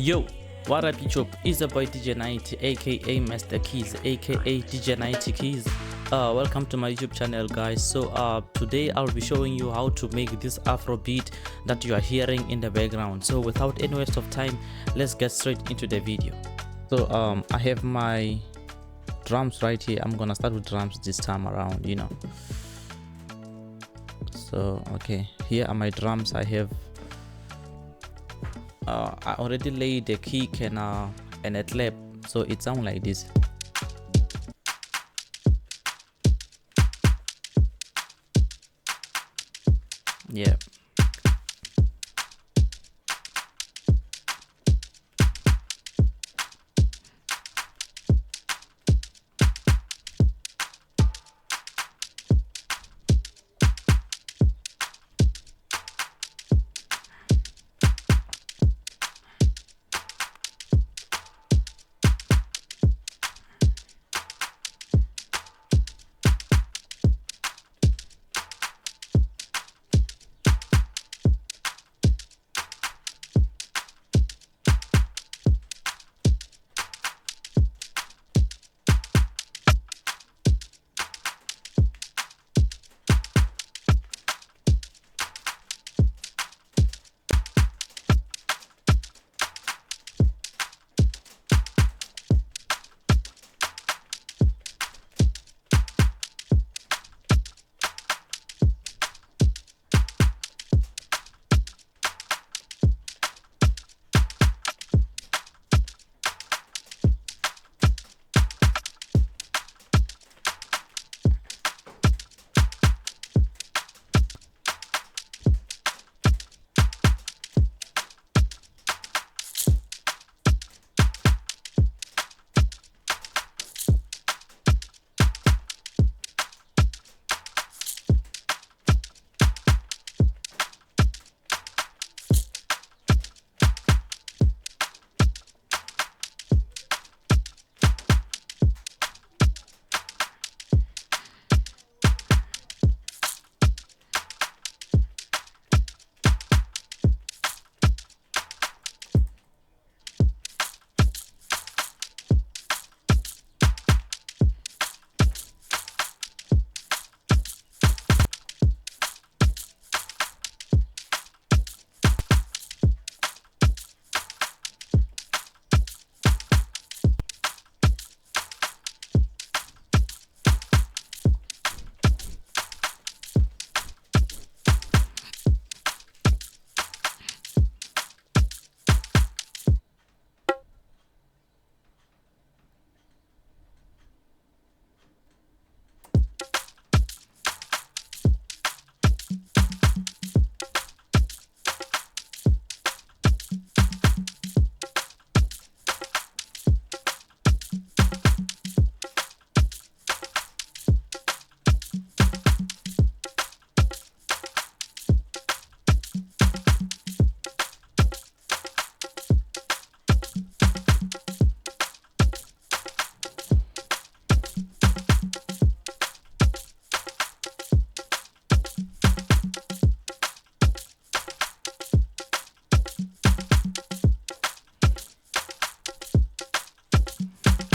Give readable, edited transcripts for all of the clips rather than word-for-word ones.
Yo, what up YouTube? It's the boy DJ 90 aka Master Keys aka DJ 90 Keys. Welcome to my YouTube channel guys. So today I'll be showing you how to make this Afrobeat that you are hearing in the background. So without any waste of time, let's get straight into the video. So I have my drums right here. I'm gonna start with drums this time around, you know. So okay, here are my drums. I have I already laid the kick and a clap, so it sounds like this. Yeah.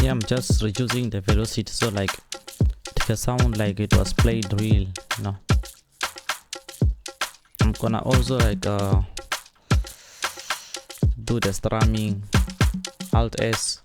Yeah, I'm just reducing the velocity so like it can sound like it was played real, you know. I'm gonna also like do the strumming, Alt S.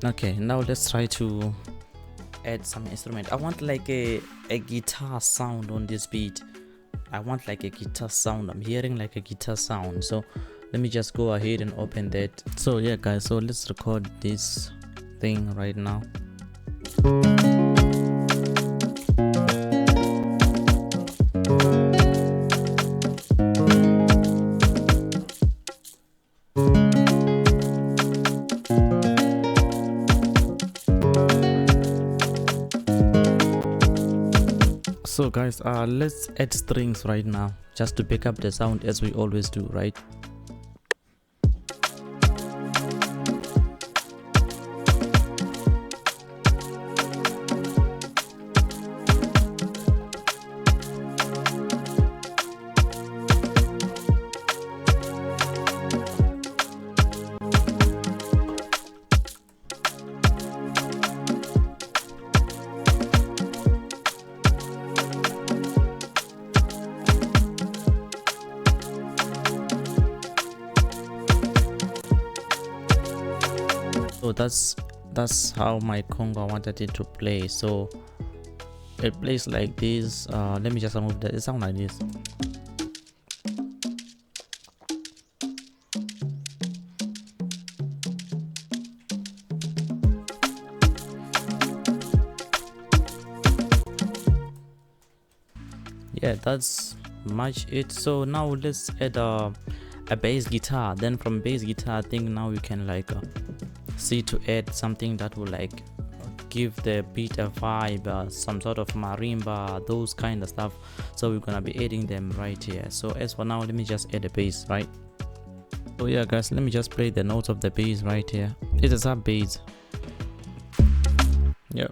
Okay, now let's try to add some instrument. I want like a guitar sound on this beat. I want like a guitar sound. I'm hearing like a guitar sound, so let me just go ahead and open that. So yeah guys, so let's record this thing right now. So guys, let's add strings right now just to pick up the sound as we always do, right? So that's how my conga wanted it to play. So it plays like this. Let me just remove that. It sounds like this. Yeah, that's much it. So now let's add a bass guitar. Then from bass guitar, I think now we can like see to add something that will like give the beat a vibe, some sort of marimba, those kind of stuff. So we're gonna be adding them right here. So as for now, let me just add a bass, right? So yeah guys, let me just play the notes of the bass right here. It is a bass. Yeah.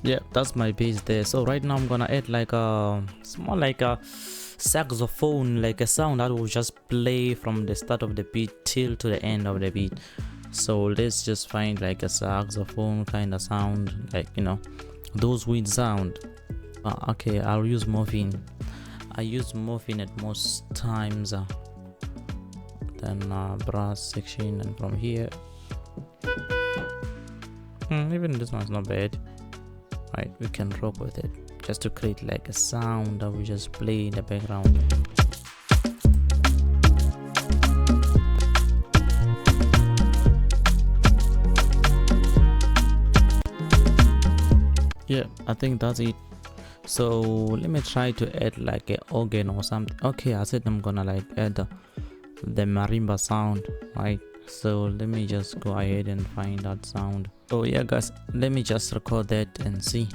Yeah, that's my bass there. So right now I'm gonna add like a small like a saxophone, like a sound that will just play from the start of the beat till to the end of the beat. So let's just find like a saxophone kind of sound, like, you know, those weird sound. Okay, I'll use morphine. I use morphine at most times. Then brass section, and from here even this one's not bad. Right, we can rock with it just to create like a sound that we just play in the background. Yeah, I think that's it. So let me try to add like an organ or something. Okay, I said I'm gonna like add the marimba sound, right? So let me just go ahead and find that sound. So yeah guys, let me just record that and see.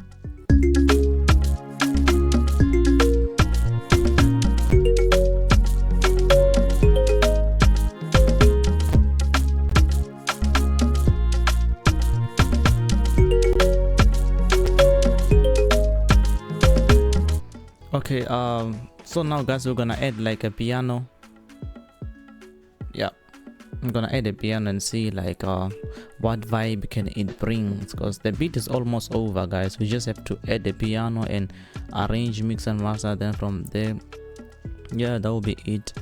Okay, so now guys, we're gonna add like a piano. Yeah, I'm gonna add a piano and see like what vibe can it bring, because the beat is almost over guys. We just have to add the piano and arrange, mix and master. Then from there, yeah, that will be it.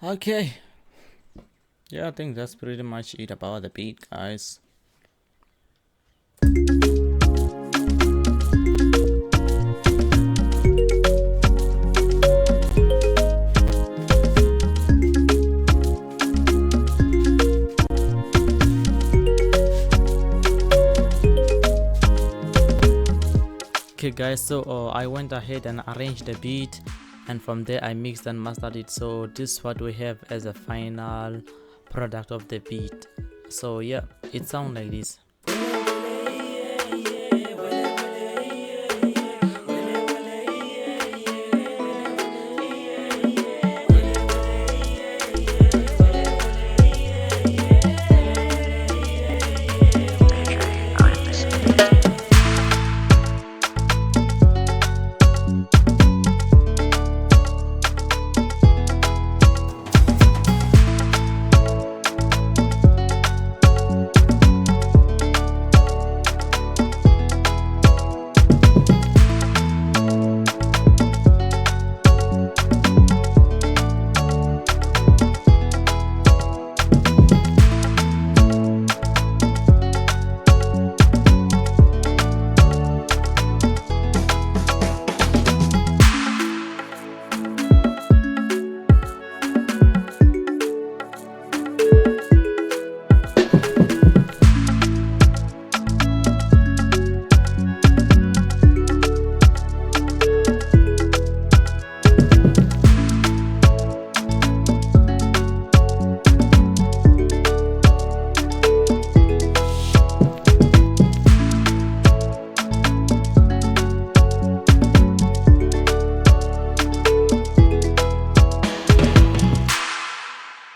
Okay, Yeah, I think that's pretty much it about the beat, guys. Okay guys, so I went ahead and arranged the beat, and from there I mixed and mastered it. So this is what we have as a final product of the beat. So yeah, it sounds like this.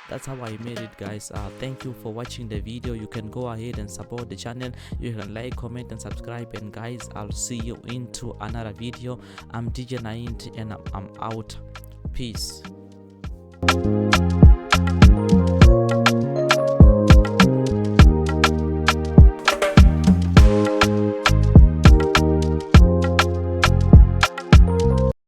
That's how I made it, guys. Thank you for watching the video. You can go ahead and support the channel. You can like, comment and subscribe, and guys, I'll see you into another video. I'm DJ 90 and I'm out. Peace.